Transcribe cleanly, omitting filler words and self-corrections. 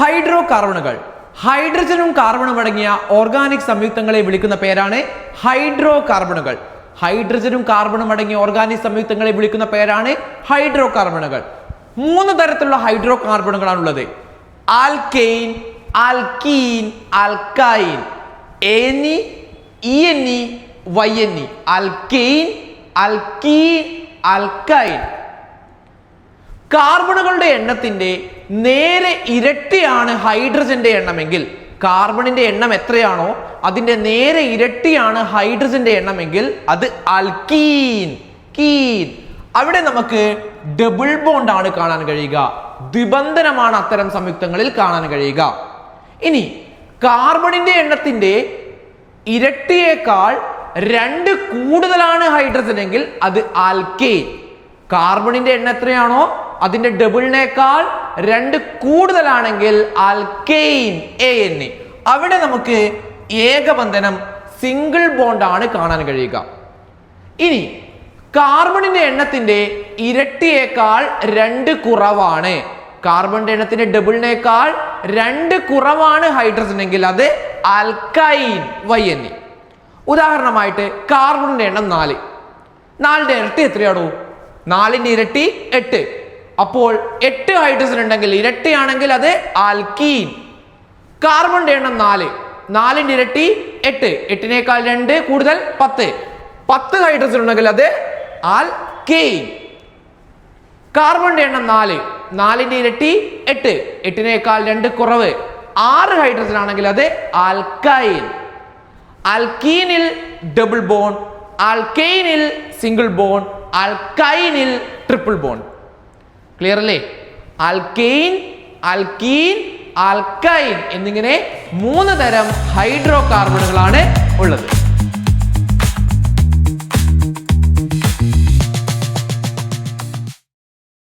Hydro കാർബണുകൾ ഹൈഡ്രജനും കാർബണും അടങ്ങിയ organic സംയുക്തങ്ങളെ വിളിക്കുന്ന പേരാണ് ഹൈഡ്രോ കാർബണുകൾ. ഹൈഡ്രജനും കാർബണും അടങ്ങിയ ഓർഗാനിക് സംയുക്തങ്ങളെ വിളിക്കുന്ന പേരാണ് ഹൈഡ്രോ കാർബണുകൾ. 3 തരത്തിലുള്ള ഹൈഡ്രോ കാർബണുകളാണുള്ളത്: alkane, alkene, alkyne. ANE, ENE, YNE. Alkane, alkene, alkyne. കാർബണുകളുടെ എണ്ണത്തിന്റെ നേരെ ഇരട്ടിയാണ് ഹൈഡ്രജന്റെ എണ്ണമെങ്കിൽ, കാർബണിന്റെ എണ്ണം എത്രയാണോ അതിന്റെ നേരെ ഇരട്ടിയാണ് ഹൈഡ്രജന്റെ എണ്ണമെങ്കിൽ അത് ആൽക്കീൻ, കീൻ. അവിടെ നമുക്ക് ഡബിൾ ബോണ്ട് ആണ് കാണാൻ കഴിയുക, ദ്വിബന്ധനമാണ് അത്തരം സംയുക്തങ്ങളിൽ കാണാൻ കഴിയുക. ഇനി കാർബണിന്റെ എണ്ണത്തിന്റെ ഇരട്ടിയേക്കാൾ 2 കൂടുതലാണ് ഹൈഡ്രജൻ എങ്കിൽ അത് ആൽക്കെയിൻ. കാർബണിന്റെ എണ്ണം എത്രയാണോ അതിന്റെ ഡബിളിനേക്കാൾ 2 കൂടുതലാണെങ്കിൽ ആൽക്കെയിൻ, ANE. അവിടെ നമുക്ക് ഏകബന്ധനം, സിംഗിൾ ബോണ്ട് ആണ് കാണാൻ കഴിയുക. ഇനി കാർബണിന്റെ എണ്ണത്തിന്റെ ഇരട്ടിയേക്കാൾ 2 കുറവാണ്, കാർബണിന്റെ എണ്ണത്തിന്റെ ഡബിളിനേക്കാൾ 2 കുറവാണ് ഹൈഡ്രജൻ എങ്കിൽ അത് ആൽക്കൈൻ, YNE. ഉദാഹരണമായിട്ട് കാർബണിന്റെ എണ്ണം 4. 4ന്റെ ഇരട്ടി എത്രയാണോ? 4ന്റെ ഇരട്ടി 8. അപ്പോൾ 8 ഹൈഡ്രജൻ ഉണ്ടെങ്കിൽ ഇരട്ടിയാണെങ്കിൽ അത് ആൽക്കീൻ. കാർബണിന്റെ എണ്ണം 4. 4ന്റെ ഇരട്ടി 8. 8നേക്കാൾ 2 കൂടുതൽ 10. 10 ഹൈഡ്രജൻ ഉണ്ടെങ്കിൽ അത് ആൽക്കെയിൻ. കാർബണിന്റെ എണ്ണം 4. 4ന്റെ ഇരട്ടി 8. 8നേക്കാൾ 2 കുറവ് 6 ഹൈഡ്രജൻ ആണെങ്കിൽ അത് ആൽക്കൈൻ. ആൽക്കീനിൽ ഡബിൾ ബോണ്ട്, ആൽക്കെയിനിൽ സിംഗിൾ ബോണ്ട്, ആൽക്കൈനിൽ ട്രിപ്പിൾ ബോണ്ട്. ക്ലിയർ അല്ലേ? ആൽക്കെയിൻ, ആൽക്കീൻ, ആൽക്കൈൻ എന്നിങ്ങനെ 3 തരം ഹൈഡ്രോ കാർബണുകളാണ് ഉള്ളത്.